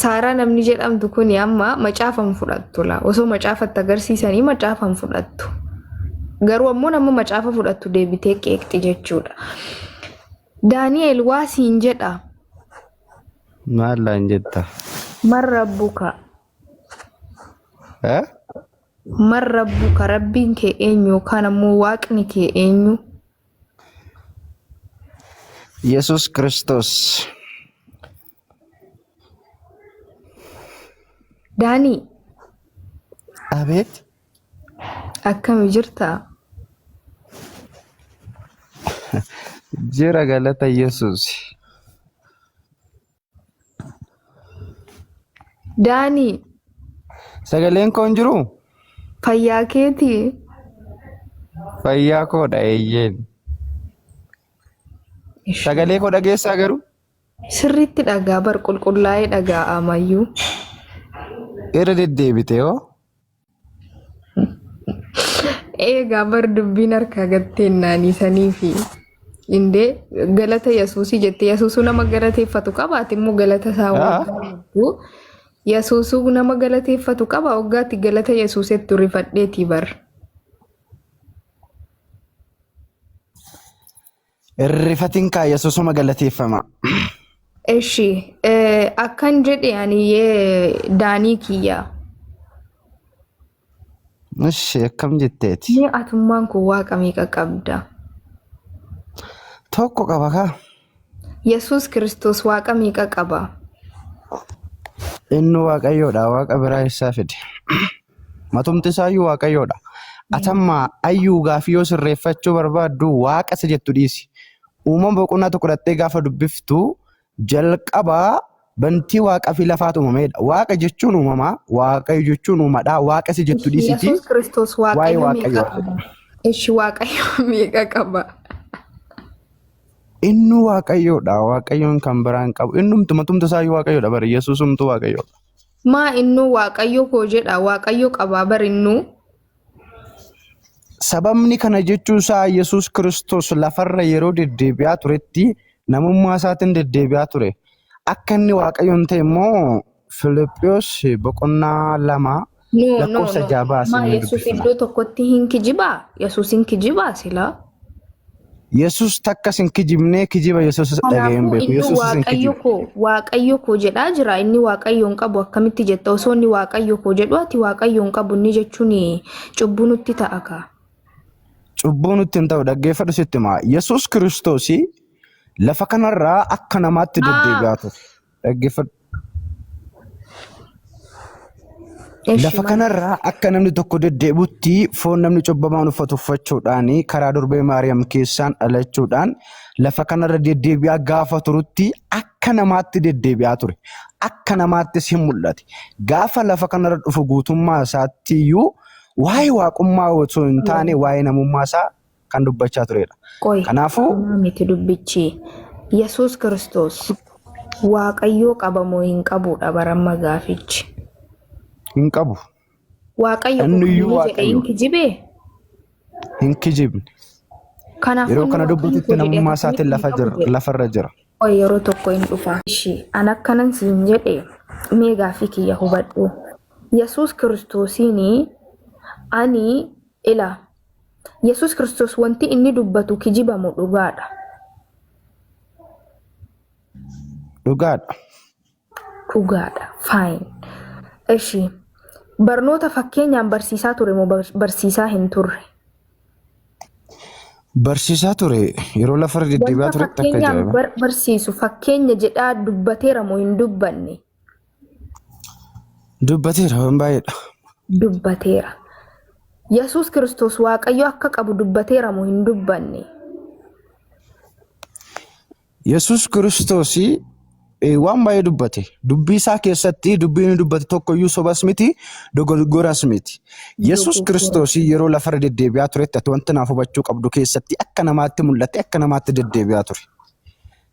Saaraa namni jedhamtu kun amma macaafan fudhattu la. Osoo macaafatti agarsiisanii macaafan fudhattu. Garuu ammoo nama macaafa fudhattu deebitee qeeqxi jechuudha. Daani'el waa siin jedha. Maal laan jetta? Man rabbuka. Eh? Man rabbuka rabbiin kee eenyu yookaan ammoo waaqni kee eenyu? Yesus Kristos. Daanii. Abeet. Akkami jirta? Jira galata Yesus. Daanii. Sagaleen koon jiru? Fayyaa keeti? Fayyaa koodha eeyyeen. Sagalee koo dhageessaa garuu? Sirriitti dhagaa bar qulqullaa'ee dhagaa amayyuu. Irra deddeebite hoo? Eegaa bar dubbiin harkaa gatteen naannisanii fi indee galata Yesuusii jettee Yesuusuu nama galateeffatu qabaati immoo galata isaa waggaatu. Yesuusuu nama galateeffatu qaba waggaatti galata Yesuusetti rifadheetii bar. Irrifatiin kaa Yesuusuma galateeffama. Eshi akkan jedhe ani daanii kiyya. Ishi akkam jetteeti? Ni atummaan kun waaqa meeqa qabda? Tokko qaba kaa? Yesuus Kiristoos waaqa meeqa qaba? Inni waaqayyoodha. Waaqa biraa isaa fide. Matumti isaayyuu waaqayyoodha. Atamma ayyuu gaafii yoo sirreeffachuu barbaaddu waaqa isa jettu dhiisi. Uumama boqonnaa tokko dhattee gaafa dubbiftu jalqabaa bantii waaqa fi lafaatu uumamedha. Waaqa jechuun uumamaa, waaqayyo jechuun uumadhaa. Waaqa isa jettu dhiisiti. Yesuus Kiristoos waaqayyo meeqa qaba? Eshi waaqayyo meeqa qaba? Inni waaqayyoodha. Waaqayyoon kan biraan qabu. Innumtu matumti isaayyuu waaqayyoodha bari. Yesuusumtu waaqayyoodha. Maa innuu waaqayyo koo jedha waaqayyo qabaa bar innuu? Sababni kana jechuun isaa Yesuus Kiristoos lafarra yeroo deddeebi'aa turetti namummaa isaatiin deddeebi'aa ture. Akka inni waaqayyoon ta'e immoo Filiphos boqonnaa 2 lakkoofsa 6 baasee. Maa Yesuus iddoo tokkotti hin kijibaa? Yesuus hin kijibaa silaa? Yesuus takkas hin kijibnee kijiba Yesuus dhaga'een beeku. Yesuus hin kijibu. Waaqayyo koo jedhaa jira. Inni waaqayyoon qabu akkamitti jetta? Osoo inni waaqayyo koo jedhu ati waaqayyoon qabu inni jechuun cubbuu nutti ta'a kaa? Cubbuu nutti hin ta'u dhaggeeffadhu sitti himaa. Yesuus Kiristoos lafa kanarraa akka namaatti deddeebi'aa ture. Dhaggeeffadhu. Lafa kanarraa akka namni tokko deddeebutti foon namni cubbamaan uffatu uffachuudhaan karaa durbee Maariyaam keessaan dhalachuudhaan lafa kanarra deddeebi'aa gaafa turutti akka namaatti deddeebi'aa ture. Akka namaattis hin mul'ate. Gaafa lafa kanarra dhufu guutummaa isaatti iyyuu waa'ee waaqummaa osoo hin taane waa'ee namummaa isaa kan dubbachaa turedha. Kanaafuu miti dubbichi Yesuus Kiristoos waaqayyoo qabamoo hin qabudha baramma gaafichi. Hin qabu. Waaqayyo hin kijibee? Hin kijibne. Yeroo kana dubbatutti namummaa isaatiin lafarra jira. Yeroo tokko hin dhufa. An akkanan siin jedhe mee gaafii kiyya hubadhu. Yesuus Kiristoosiin ani ila Yesuus Kiristoos wanti inni dubbatu kijibamu dhugaadha. Dhugaadha. Dhugaadha. Fine. Eshi barnoota fakkeenyaan barsiisaa ture moo barsiisaa hin turre? Barsiisaa ture yeroo lafarra deddeebi'aa ture akka ajaa'iba. Barsiisu fakkeenya jedhaa dubbateera moo hin dubbanne? Dubbateera waan baay'eedha. Dubbateera. Yesuus Kiristoos waaqayyo akka qabu dubbateera moo hin dubbanne? Yesuus Kiristoos waan baay'ee dubbate. Dubbii isaa keessatti dubbiin inni dubbate tokkoyyuu sobas miti, dogoggoras miti. Yesuus Kiristoos yeroo lafarra deddeebi'aa turetti ati wanti naaf hubachuu qabdu keessatti akka namaatti mul'ate, akka namaatti deddeebi'aa ture.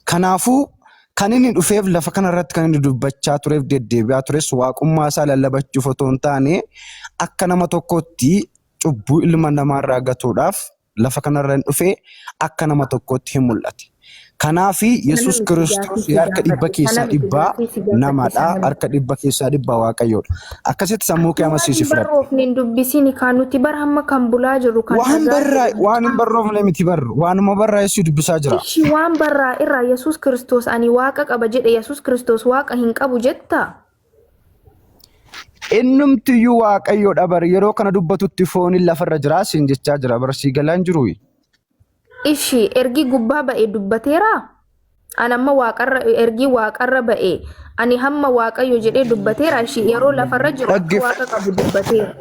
Kanaafuu kan inni dhufeef lafa kanarratti kan inni dubbachaa tureef deddeebi'aa tures waaqummaa isaa lallabachuuf otoo hin taane akka nama tokkotti cubbuu ilma namaarraa gatuudhaaf lafa kanarra hin dhufee akka nama tokkotti hin mul'ate. Kanaafi Yesuus Kiristoos harka dhibba keessaa dhibbaa namaadha. Harka dhibba keessaa dhibbaa Waaqayyoodha. Akkasitti sammuu kee amansiisi fudhadhu. Barroofni dubbisiin kan nuti bar hamma kan bulaa jiru kan waan hin barroofne miti barru. Waanuma barraa Yesuus dubbisaa jira. Waan barraa irraa Yesuus Kiristoos ani Waaqa qaba jedhe Yesuus Kiristoos Waaqa hin qabu jetta. Innumtiyyuu Waaqayyoodha bar yeroo kana dubbatutti fooniin lafarra jira siin jechaa jira barsii galaan jiru. Ishi ergi gubbaa ba'ee dubbateera. Ani amma waaqarra ergi waaqarra ba'ee ani hamma Waaqayyo jedhee dubbateera. Ishi yeroo lafarra jiru Waaqa qabu dubbateera.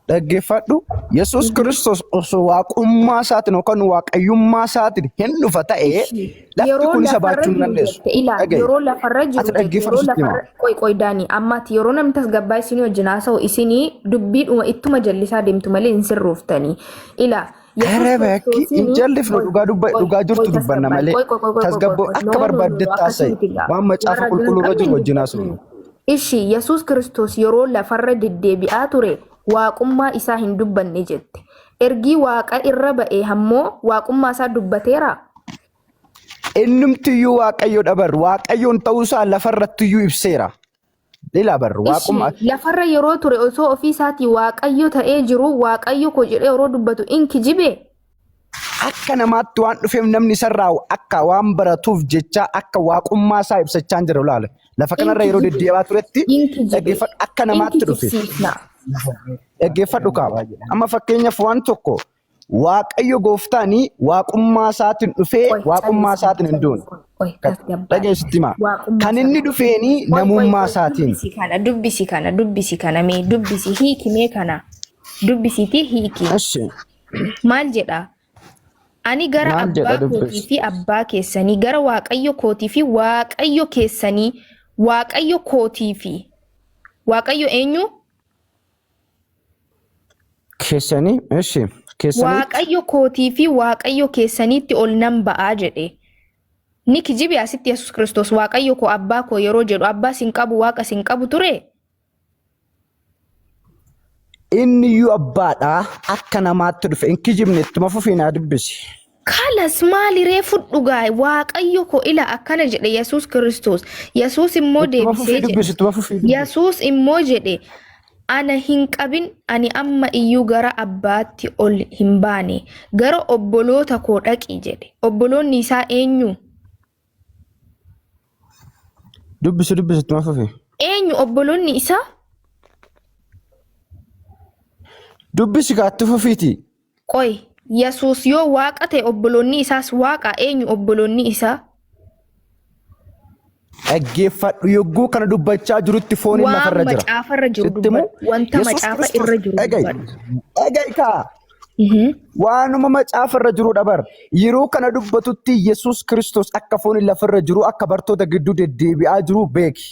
Dhaggeeffadhu Yesuus Kiristoos osoo waaqummaa isaatiin yookaan waaqayyummaa isaatiin hin dhufa ta'ee lafti kun isa baachuu hin dandeessu. Yeroo lafarra jiru qoy daanii ammaati yeroo namni tasgabbaa isinii wajjin haasa'u isinii dubbiidhuma ittuma jallisaa deemtu malee hin sirrooftanii. Bakki injallifnu dhugaa jirtu dubbanna malee tasgabboo akka barbaaddetti haasa'e waan macaafa qulqulluurra jiru wajjin haasa'u. Ishi Yesuus Kiristoos yeroo lafarra deddeebi'aa ture waaqummaa isaa hin dubbanne jette. Ergi waaqa irra ba'ee hammoo waaqummaa isaa dubbateera. Innumtiyyuu Waaqayyoodha bar Waaqayyoon ta'uusaa lafarrattiyyuu ibseera. Lila bar waaqummaa lafarra yeroo ture osoo ofii isaatii Waaqayyo ta'ee jiru Waaqayyo ko jedhee yeroo dubbatu inki jibe. Akka namaatti waan dhufeef namni sarraa akka waan baratuuf jecha akka waaqummaa isaa ibsachaa jira ilaale. Lafa kanarra yeroo deddeebi'aa turetti dhaggeeffadhu akka namaatti dhufe. Dhaggeeffadhu kaaba. Amma fakkeenyaaf waan tokko Waaqayyo gooftaanii waaqummaa isaatiin dhufee waaqummaa isaatiin hin duune. Dhageessitti maa. Kan inni dhufeenii namummaa isaatiin. Dubbisi kana mee dubbisi hiiki mee kana. Dubbisiitii hiiki. Maal jedhaa? Ani gara abbaa kootii fi abbaa keessanii gara Waaqayyo kootii fi Waaqayyo keessanii Waaqayyo kootii fi Waaqayyo eenyu? Keessanii eeshi keessanii Waaqayyo kootii fi Waaqayyo keessaniitti ol nan ba'aa jedhe. Ni kijibi asitti Yesuus Kiristoos Waaqayyo koo abbaa koo yeroo jedhu abbaa sin qabu Waaqa sin qabu ture. Inni iyyuu abbaadha akka namaatti dhufe hin kijibne ittuma fufiinaa dubbisi. Kalas maali reefu dhugaa Waaqayyo koo ila akkana jedhe Yesuus Kiristoos. Yesuus immoo deebisee jedhe. Yesuus immoo jedhe ana hin qabin ani amma iyyuu gara abbaatti ol hin baane gara obboloota koo dhaqi jedhe. Obboloonni isaa eenyu? Dubbisi ittuma fufi. Eenyu obboloonni isaa? Dubbisi gaatti fufiiti. Qoy Yesuus yoo Waaqa ta'e obboloonni isaas Waaqa eenyu obboloonni isaa? Dhaggeeffadhu yogguu kana dubbachaa jirutti fooniin lafarra jira. Waan macaafarra jiru dubbadhu. Wanta macaafa irra jiru dubbadhu. Dhagaikaa. Waanuma macaafarra jiru dhabar. Yeroo kana dubbatutti Yesuus Kiristoos akka fooniin lafarra jiru akka bartoota gidduu deddeebi'aa jiru beeki.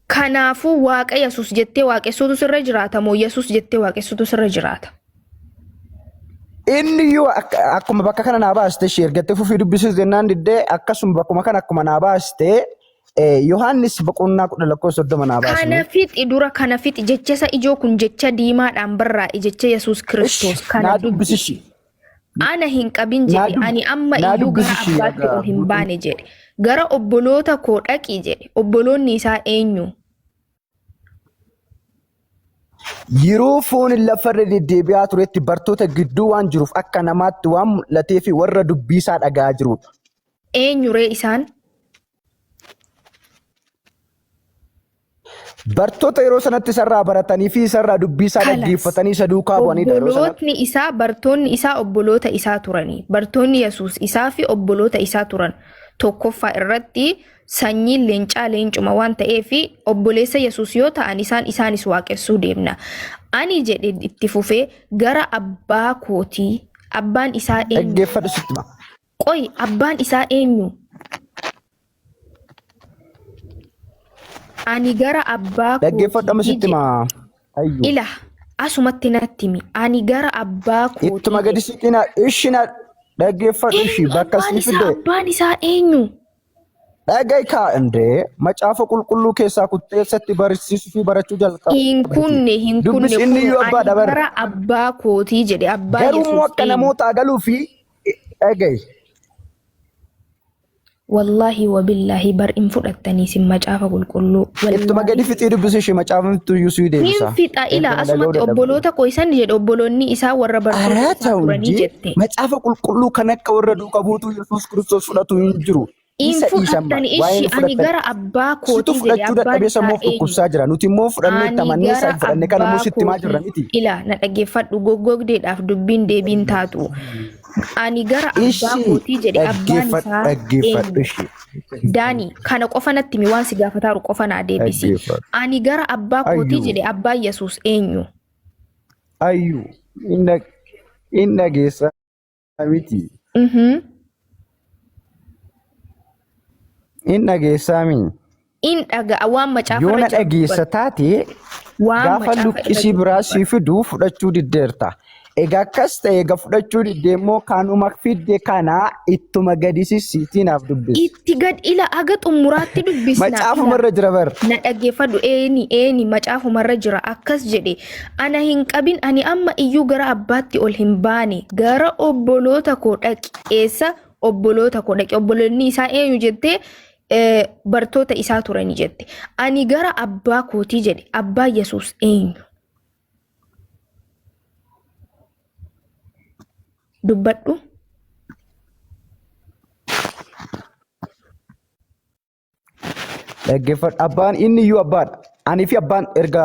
Kanaafuu Waaqa Yesuus jettee waaqessuutu sirra jiraata moo Yesuus jettee waaqessuutu sirra jiraata? Inni yoo akkuma bakka kana naa baaste ishee ergattee fufii dubbisuus jennaan diddee akkasuma bakkuma kana akkuma naa baaste Yohaannis boqonnaa 10:30 naa baaste. Kana fixi dura kana fixi jechasa ijoo kun jecha diimaadhaan barraa'e jecha Yesuus Kiristoos kana dubbisishi. Ana hin qabin jedhe ani amma iyyuu gara abbaatti ol hin baane jedhe. Gara obboloota koo dhaqi jedhe. Obboloonni isaa eenyu? Yeroo fooniin lafarra deddeebi'aa turetti bartoota gidduu waan jiruuf akka namaatti waan mul'atee fi warra dubbisaa dhagaa jirudha. Eenyu ree isaan? Bartoota yeroo sanatti sarraa baratanii fi sarraa dubbisaa dhaggeeffatanii isa duukaa bu'anidha yeroo sanatti. Obbolootni isaa bartoonni isaa obboloota isaa turanii. Bartoonni Yesuus isaa fi obboloota isaa turan. Tokkoffaa irratti sanyiin leencaa leencuma waan ta'eef obboleessa Yesuus yoo ta'an isaanis waaqessuu deemna. Ani jedhe itti fufee gara abbaa kootii abbaan isaa eenyu? Dhaggeeffadhu sitti. Qoy abbaan isaa eenyu? Ani gara abbaa kootii. Dhaggeeffadhu amma sitti maa. Ila asumatti natti himi. Ani gara abbaa kootii. Ittuma gadi siqina ishina dhaggeeffadhu ishii bakka si fide. Abbaan isaa eenyu? Dhagaikaa indee macaafa qulqulluu keessaa kutteessatti barsiisuu fi barachuu jalqaba. Hin kunne Dubbisi inni iyyuu abbaa dabar. Gara abbaa kootii jedhe abbaa Yesuus. Garuu akka namoota agaluu fi dhagai. wallahi wabillahi bar in fudhattanii sin macaafa qulqulluu ittuma gadi fixii dubbisee shi macaafamtu yusuu deebisa min fixa ila asumatti obboloota koo isan jedhe obboloonni isaa warra bartoota turanii jette macaafa qulqulluu kan akka warra duuka buutuu Yesuus Kiristoos fudhatu hin jiru in fudhattanii ishi ani gara abbaa kootii jedhe abbaan isaa kubsaa jira nuti immoo fudhannee tamannee isaa fudhanne kana immoo sitti maa jirra miti ila na dhaggeeffadhu goggogdeedhaaf dubbiin deebiin taatu ani gara abbaa kootii jedhe abbaan isaa eenyu Daani kana qofa natti mi waan si gaafataaru qofa na deebisi ani gara abbaa kootii jedhe abbaa Yesuus eenyu ayyu inna geessa miti inna geessa mi in dhaga waan macaafa yoo na dhageessa taate gaafa luqqisii biraa si fiduu fudhachuu diddeerta egaa akkas ta'e egaa fudhachuu diddeemmoo kaanuma fidde kana ittuma gadisiisiitiinaaf dubbisi itti gad ila aga xumuraatti dubbisna macaafumarra jira bar na dhaggeeffadhu eeni macaafumarra jira akkas jedhe ana hin qabin ani amma iyyuu gara abbaatti ol hin baane gara obboloota koo dhaqi eessa obboloota koo dhaqi obboloonni isaa eenyu jettee bartoota isaa turanii jette ani gara abbaa kootii jedhe abbaa Yesuus eenyu dubbadhu dhaggeeffadhu abbaan inni iyyuu abbaadha ani fi abbaan erga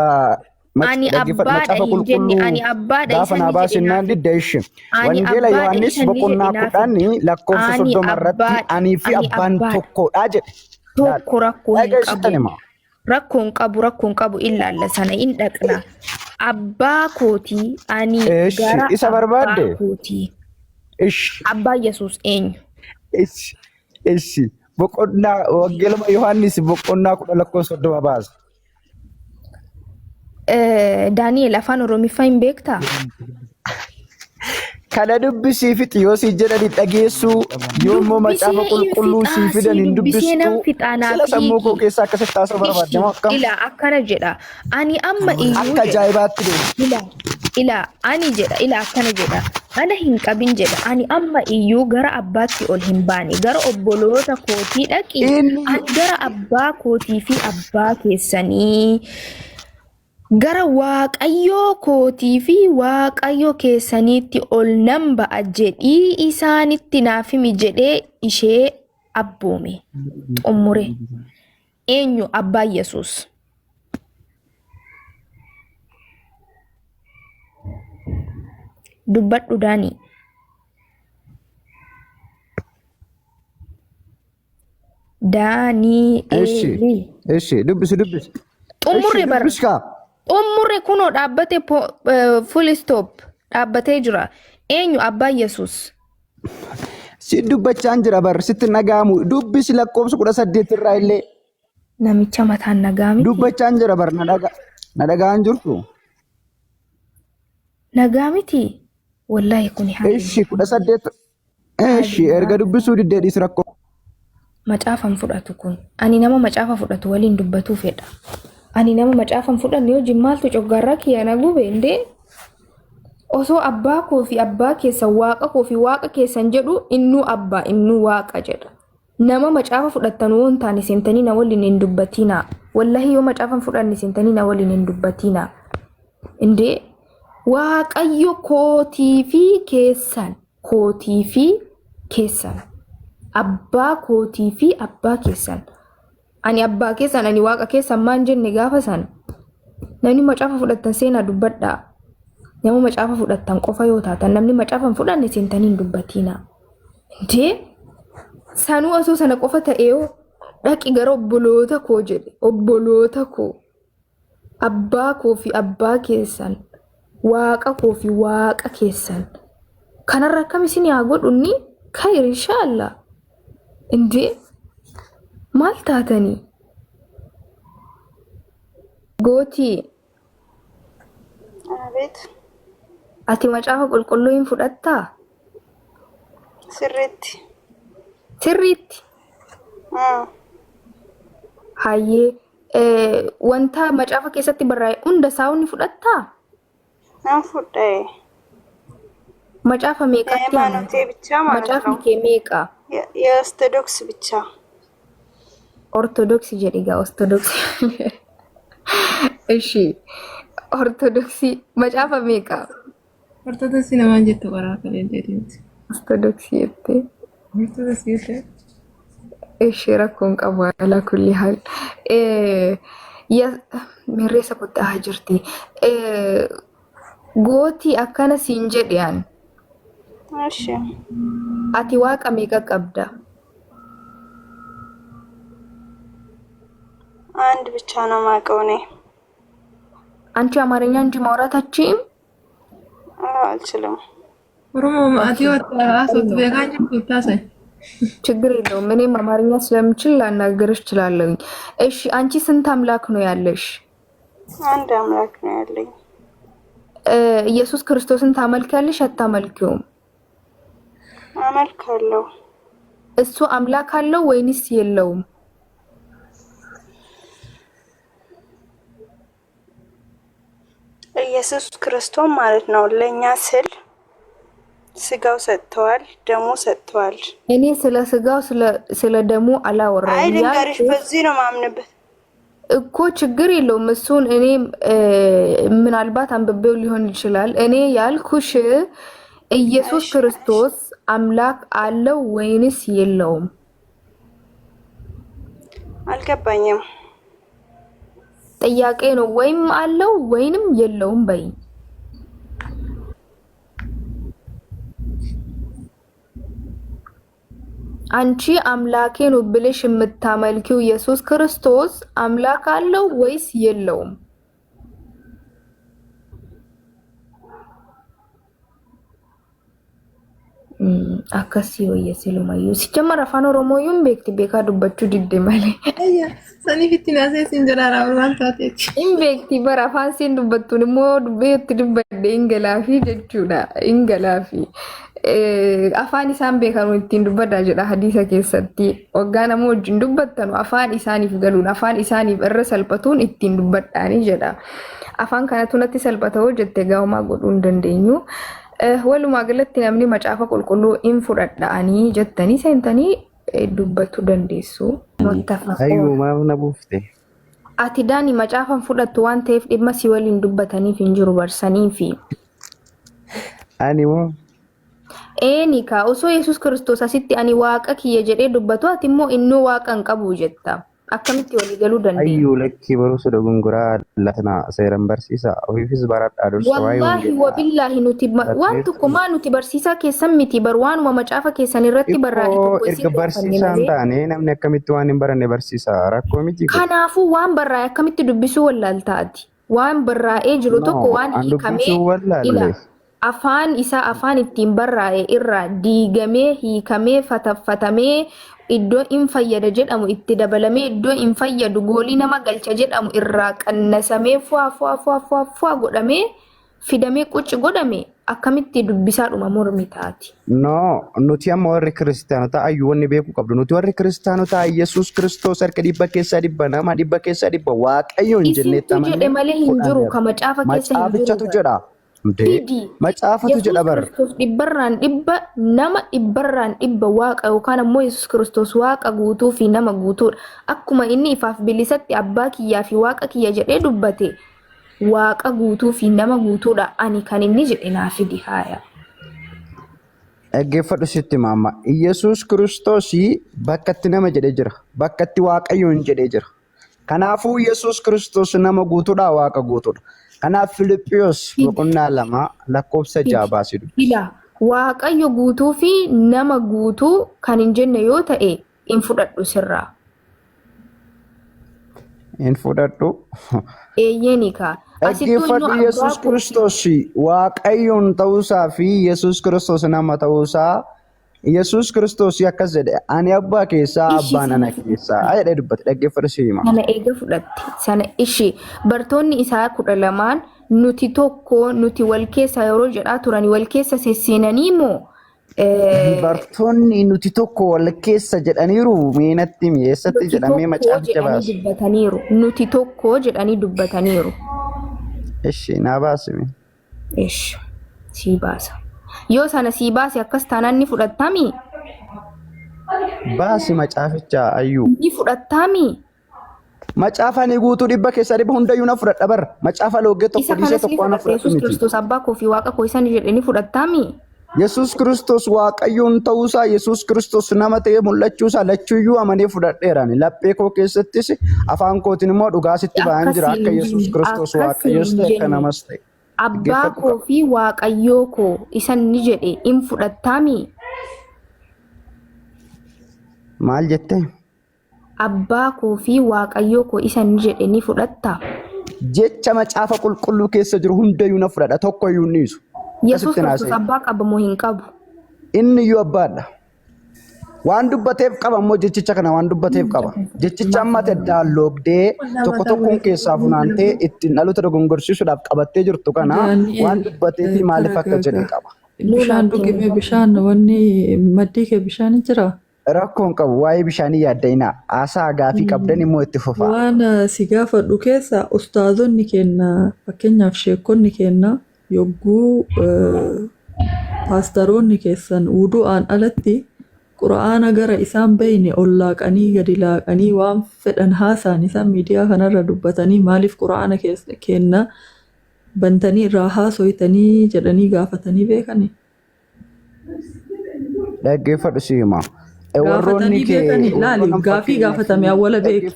ani abbaadha hin jenne ani abbaadha gaafa na baasinaan diddeeshi wangeela Yohaannis boqonnaa 10 lakkoofsa 30 irratti ani fi abbaan tokkodha jedhe tokko rakkoon qabu ilaalla sana in dhaqna abbaa kootii ani gara isa barbaadde kootii abbaa Yesuus eenyu ishi boqonnaa wangeela Yohaannis boqonnaa 10 lakkoofsa 30 baasa Daani'el afaan Oromiffaa hin beektaa? Kana dubbisii fi xiyyoosii jedhanii dhageessuu yoommoo macaafa qulqulluu sii fidan hin dubbistu sila sammuu koo keessaa akkasitti taasisa barbaadama akkam ila akkana jedha ani amma iyyuu akka ajaa'ibaatti deema ila ani jedha ila akkana jedha ana hin qabin jedha ani amma iyyuu gara abbaatti ol hin baane gara obboloota kootii dhaqi ani gara abbaa kootii fi abbaa keessanii gara waaqayyoo kootii fi waaqayyoo keessaniitti ol nan ba'a jedhii isaanitti naaf himi jedhee ishee abboome xummure eenyu abbaa Yesuus dubbadhu Daanii eshi dubbisi xummurre bara Umurre kuno dhaabbate full stop dhaabbatee jira eenyu abbaa Yesuus si dubbachaan jira bar sitti nagaamu dubbisi lakkoofsa 18 irraa illee namicha mataan nagaami dubbachaan jira bar na dhagaan jirtu nagaamiti wallahi kuni haa eshi 18 eshi erga dubbisuu diddeedhis rakkoo macaafan fudhatu kun ani nama macaafa fudhatu waliin dubbatu fedha ani nama macaafan fudhanne hojii maaltu coggarraa kiyana gube inde osoo abbaa koo fi abbaa keessa waaqa koo fi waaqa keessan jedhu innu abbaa innu waaqa jedha nama macaafa fudhattan woon taane seentanii na waliin hin dubbatina wallahi yoo macaafan fudhanne seentanii na waliin hin dubbatina inde waaqayyo kootii fi keessan abbaa kootii fi abbaa keessan ani abbaa keessan ani waaqa keessan maan jenne gaafa san namni macaafa fudhattan seenaa dubbadha nama macaafa fudhattan qofa yoo taatan namni macaafa fudhanne seentanii hin dubbatina inde sanuu osoo sana qofa ta'ee dhaqi gara obboloota koo jedhe obboloota koo abbaa koo fi abbaa keessan waaqa koo fi waaqa keessan kanarra akkam isin haa godhunni khayr inshallah inde maal taatanii gootii ati macaafa qulqulluu hin fudhattaa sirriitti hayyee wanta macaafa keessatti barraa'e hunda isaa ni fudhattaa nan fudhee macaafa meeqatti amantaa macaafni kee meeqa የኦርቶዶክስ ብቻ ኦርቶዶክስ ጀዲጋ ኦርቶዶክስ እሺ ኦርቶዶክሲ መጫፈ ሜቃ ኦርቶዶክስ ለማን ጀት ወራከ ለንጀት ኦርቶዶክስ የት ኦርቶዶክስ የት እሺ ረኮን ቀባላ ኩሊ ሀል ያ መሬሳ ቆጣ ጅርቲ ጎቲ አካነ ሲንጀዲያን እሺ አቲ ዋቃ ሜቃ ቀብዳ አንድ ብቻ ነው ማቀው ነኝ አንቺ አማርኛ እንጂ ማውራታችን አልችልም ኦሮሞ ማቲዮ አሶት በጋኝ ተታሰ ችግር የለውም እኔም አማርኛ ስለምችል ላናገርሽ እችላለሁ እሺ አንቺ ስንት አምላክ ነው ያለሽ አንድ አምላክ ነው ያለኝ ኢየሱስ ክርስቶስን ታመልካለሽ አታመልኪውም አመልካለሁ እሱ አምላክ አለው ወይንስ የለውም ኢየሱስ ክርስቶስ ማለት ነው ለኛ ስል ስጋው ሰጥቷል ደሙ ሰጥቷል እኔ ስለ ስጋው ስለ ደሙ አላወራም አይ ልንገርሽ በዚህ ነው ማምንበት እኮ ችግር የለውም እሱን እኔ ምናልባት አንብቤው ሊሆን ይችላል እኔ ያልኩሽ ኢየሱስ ክርስቶስ አምላክ አለው ወይንስ የለውም አልገባኝም ጥያቄ ነው ወይም አለው ወይንም የለውም በይ አንቺ አምላኬ ነው ብለሽ የምታመልኪው ኢየሱስ ክርስቶስ አምላክ አለው ወይስ የለውም አከሲ ወየሰሉ ማዩ ሲጀመር አፋን ኦሮሞዩን ቤክቲ ቤካ ዱበቹ ዲዴ ማለ አያ ሰኒ ፊትናሴ ሲንጀራራ ወራንታቴች ኢምቤክቲ በራፋን ሲን ዱበቱን ሞ ዱቤት ዱበደ ኢንገላፊ ጀቹዳ ኢንገላፊ afaan isaan beekamu ittiin dubbadhaa jedha hadiisa keessatti waggaa nama wajjin dubbattanu afaan isaaniif galuun afaan isaaniif irra salphatuun ittiin dubbadhaanii jedha afaan kanatu natti salphata hojjette gaa'umaa godhuu hin dandeenyu walumaa galatti namni macaafa qulqulluu in fudhadhaanii jettanii seentanii dubbatu dandeessu ayyuu maaf na buufte ati daani macaafan fudhattu waan ta'eef dhimma si waliin dubbataniif hin jiru barsanii fi ani moo nika osoo Yesus Kristos asitti ani waaqa kiyya jedhee dubbatu ati immoo inni waaqa hin qabu jetta akkamitti walii galuu dandeenya ayyuu lakki barumsa dogongoraa latna seeran barsiisa ofiifis baradhaa dursa wallahi wabillahi nuti waan tokko maa nuti barsiisaa keessan miti bar waanuma macaafa keessan irratti barraa'e tokko erga barsiisaan taane namni akkamitti waan hin baranne barsiisa rakkoo miti kanaafuu waan barraa'e akkamitti dubbisuu wallaaltaati waan barraa'ee jiru tokko waan hiikamee afaan isa afaan ittiin barraa'e irraa diigamee hiikamee fataffatamee iddoo in fayyada jedhamu itti dabalamee iddoo in fayyadu goolii nama galcha jedhamu irraa qannasamee fuaa godhamee fidamee qucci godhame akkamitti dubbisaadhuma mormi taati no nuti amma warri kiristaanota ayyuu wanni beeku qabdu nuti warri kiristaanota Yesuus Kristos harka dhibba keessa dhibba nama dhibba keessa dhibba waaqayyoon jennee tamanne jedhe malee hin jiru ka macaafa keessa hin jiru macaafatu jedha macaafatu jedha bar dhibbarraan dhibba nama dhibbarraan dhibba waaqa yookaan ammoo Yesuus Kristos waaqa guutuu fi nama guutuudha akkuma inni ifaaf bilisatti abbaa kiyyaa fi waaqa kiyya jedhee dubbate waaqa guutuu fi nama guutuudha ani kan inni jedhe naaf fidi haaya dhaggeeffadhu sitti maama Yesuus Kristos bakkatti nama jedhee jira bakkatti waaqayyoon jedhee jira kanaafuu Yesuus Kristos nama guutuudha waaqa guutuudha kanaaf Filiphiyos boqonnaa 2 lakkoofsa 6 baasidu ila waaqayyo guutuu fi nama guutuu kan hin jenne yoo ta'e in fudhadhu sirraa in fudhadhu eeyyenika dhaggeeffadhu Yesuus Kristos waaqayyoon ta'uusaa fi Yesuus Kristos nama ta'uusaa Yesuus Kristos akkas jedhe ani abbaa keessaa abbaan ana keessaa jedhee dubbate dhaggeeffadhu siima sana eega fudhatte sana ishi bartoonni isaa 12 nuti tokko nuti wal keessa yeroo jedhaa turani wal keessa sesseenanii moo bartoonni nuti tokko wal keessa jedhaniiru meenatti mi'eessatti jedhamee macaaficha baase dubbataniiru nuti tokko jedhanii dubbataniiru ishi naa baasime ishi si baasa yoo sana si baase akkas taanaan ni fudhattami Baasi macaaficha ayyuu. Ni fudhattaami. Macaafa ni guutuu dhibba keessa dhibba hundayyuu na fudhadha bar. Macaafa loogee tokko Isa dhiisee kanas ni tokko na fudhatta. fudhatu Yesuus miti. Kiristoos abbaa koo fi waaqa koo isa ni jedhe ni fudhattaami. Yesuus Kiristoos waaqayyoon ta'uusaa Yesuus Kiristoos nama ta'ee mul'achuusaa lachuuyyuu amanee fudhadheeraan. Laphee koo keessattis afaan kootiin immoo dhugaa sitti ba'an jira akka Yesuus Kiristoos waaqayyoos ta'e akka namas ta'e. Abbaa koo fi waaqayyoo koo isa ni jedhe in fudhattaami. Maal jettee? Abbaa koo fi waaqayyoo koo isa ni jedhe ni fudhatta. Jecha macaafa qulqulluu keessa jiru hundayyuu na fudhadha tokkoyyuu hin dhiisu. Yesuus Kiristoos abbaa qaba moo hin qabu? Inni iyyuu abbaadha. Waan dubbateef qaba immoo jechicha kana waan dubbateef qaba. Jechicha amma daalloogdee tokko tokkoon keessaa funaantee ittiin dhaloota dogongorsiisuudhaaf qabattee jirtu kana waan dubbateef maaliif akka jedhe qaba. Bishaan dhugime bishaan wanni maddii kee bishaan jira. Rakkoon qabu waa'ee bishaanii yaadda'inaa haasaa gaafii qabdan immoo itti fufaa. Waan si gaafadhu keessa ustaazonni kenna fakkeenyaaf sheekonni kenna yogguu paastaroonni keessan wudu'aan alatti qura'aana gara isaan bayne ol laaqanii gadi laaqanii waan fedhan haasaan isaan miidiyaa kanarra dubbatanii maaliif qura'aana kenna bantanii irraa haasoytanii jedhanii gaafatanii beekani. Dhaggeeffadhu si himaa. Gaafatanii beekani laali gaafii gaafatame awwala beeki.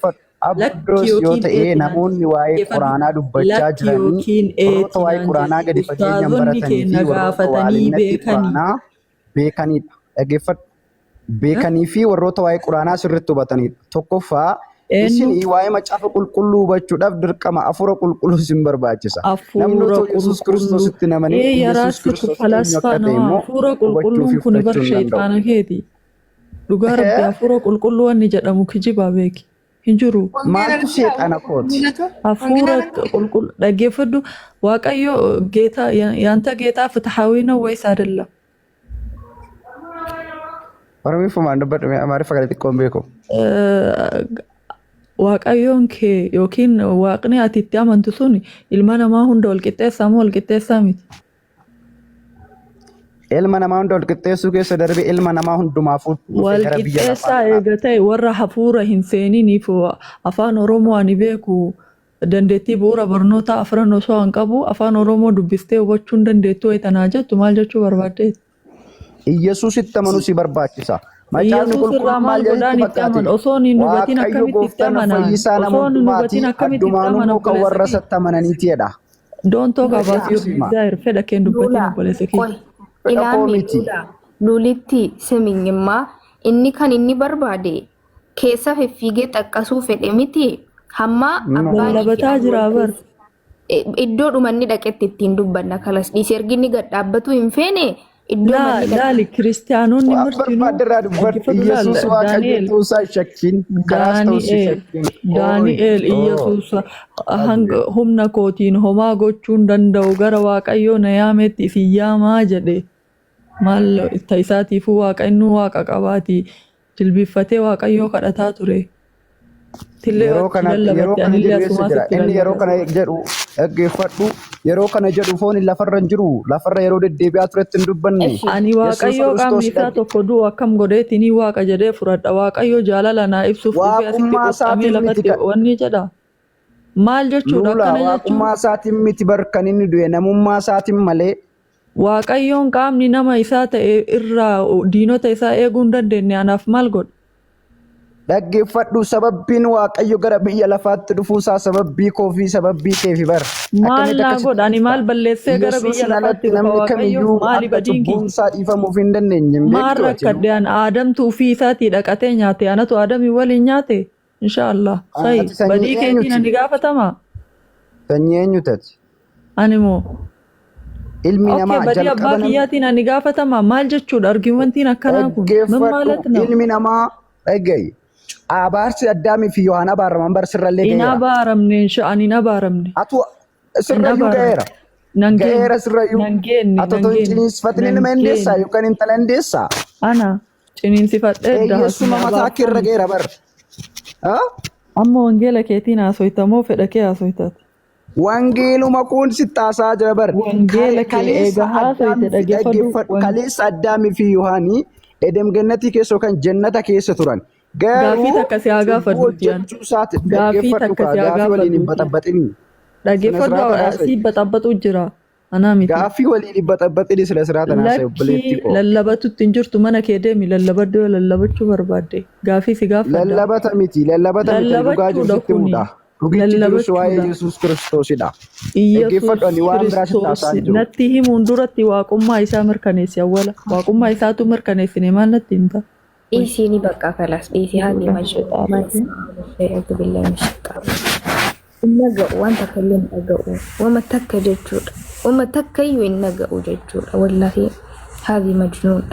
Abdoos yoo ta'e namoonni waa'ee quraanaa dubbachaa jiranii warroota waa'ee quraanaa gadi fageenyaan baratanii fi warroota waa beekanidha. Dhaggeeffadhu. Beekanii fi warroota waa'ee quraanaa sirriitti hubatanidha. Tokkoffaa isin waa'ee macaafa qulqulluu hubachuudhaaf dirqama hafuura qulqulluu isin barbaachisa. Namni Yesuus Kiristoositti namanii Yesuus Kiristoos akka ta'e immoo hafuura qulqulluun kun bar sheexaana keeti. Dhugaa rabbi hafuura qulqulluu wanni jedhamu kijibaa beeki. Hinjiru. Maaltu sheexana kooti? Hafuura qulqulluu dhaggeeffadhu waaqayyo geetaa yaanta geetaa fitahaawina wayis አይደለም. Oromiffumaan dubbadhu Amaariffa kana xiqqoon beeku. Waaqayyoon kee yookiin waaqni ati itti amantu sun ilma namaa hunda wal qixxeessaa moo wal qixxeessaa miti? Ilma namaa hunda wal qixxeessuu keessa darbee ilma namaa hundumaafuu wal qixxeessaa eega ta'e warra hafuura hin seeniniif afaan Oromoo ani beeku dandeettii bu'uura barnoota afran osoo hin qabu afaan Oromoo dubbistee hubachuu hin dandeettu waytanaa jettu maal jechuu barbaaddeeti? Iyyasuusitti amanuu si barbaachisa. Yesuus irraa maal godhaan itti amanu osoo hin hubatin akkamitti itti amana? Osoo hin hubatin akkamitti itti amana? Kan warra satti amananiitidha. Don't talk about your desire. Fedha keen dubbatiin obboleessa kee. Ilaami lulitti semingimmaa inni kan inni barbaade keessa fiigee xaqqasuu fedhe miti hamma abbaan labataa jira bar iddoo dhumanni dhaqetti ittiin dubbanna kalas dhiisee erginni gad dhaabbatu hin feene iddoo laali kiristaanonni martinuu Yesuus waaqayyo tuusaa shakkiin Daani'eel Iyesuus hanga humna kootiin homaa gochuun danda'u gara waaqayyoo na yaametti fi yaamaa jedhe maal taisaatiifuu waaqaynu waaqa qabaati jilbiiffatee waaqayyoo kadhataa ture. Yeroo kana yeroo kana jedhu dhaggeeffadhu yeroo kana jedhu foon lafarra hin jiru lafarra yeroo deddeebi'aa turetti hin dubbanne. Ani waaqayyoo qaamni isaa tokko du'u akkam godheetinii waaqa jedhee fudhadha waaqayyoo jaalala naa ibsuuf dhufee asitti qoqqamee lafatti wanni jedha. Maal jechuudha akkana jechuudha. Waaqummaa isaatiin miti barkan inni du'e namummaa isaatiin malee. Waaqayyoon qaamni nama isaa ta'e irraa diinota isaa eeguu hin dandeenye anaaf maal godha? Dhaggeeffadhu sababbiin waaqayyo gara biyya lafaatti dhufuusaa sababbii koo fi sababbii keefi bar. Maal naa godha ani maal balleessee gara biyya lafaatti dhufa waaqayyo maali badiinki? Buunsaa dhiifamuuf hin dandeenye. Maal rakkadde an aadamtu ofii isaatii dhaqatee nyaate anatu aadamii waliin nyaate inshaallah sayi badii keetiin ani gaafatama. Sanyii eenyu tati? Ani moo. Ilmi namaa badii abbaa kiyyaatiin ani gaafatama maal jechuudha argumentiin akkanaa kun dhaggeeffadhu ilmi namaa dhagayi. Abaarsi Addaamii fi Yohaana baaraman bar sirrallee gaheera. Ina baaramne ani na baaramne. Atu sirrayyuu gaheera. Gaheera sirrayyuu. Atu tun ciniinsifatni nama hindeessaa yookaan intala hindeessaa. Ana ciniinsifadhee Eeyyessuma mataa keerra gaheera bar. Amma wangeela keetiin haasoytamoo fedha kee haasoytaati? Wangeeluma kun sitti haasaa jira bar. Wangeela kee eega haasoyte dhaggeeffadhu. Kaleessa Addaamii fi Yohaanii edem gannati keessa kan jannata keessa turan Gaafii takka si haa gaafadhu jiyaan. Gaafii takka si haa gaafadhu. Dhaggeeffadhu si baxabbatu jira. Anaa miti. Gaafii waliin baxabbaxini sila siraata naasa obboleetti koo. Lallabatutti hin jirtu mana kee deemi lallabaddu lallabachuu barbaadde. Gaafii si gaafadha. Lallabata miti dhugaa jirtutti muudha. Dhugichi jirus waa'ee Yesuus Kiristoosidha. Dhaggeeffadhu ani waan biraatti taasisaan jiru. Natti himuun duratti waaqummaa isaa mirkaneessi awwala. Waaqummaa isaatu mirkaneessine maal natti himta? Dhiisii bakka kalas dhiisii haalli mashaqaa. Inna ga'u waan takka illee hin dhaga'u. Wama takka jechuudha. Wama takka iyyuu hin dhaga'u jechuudha. Wallaahi haadhi majnuun.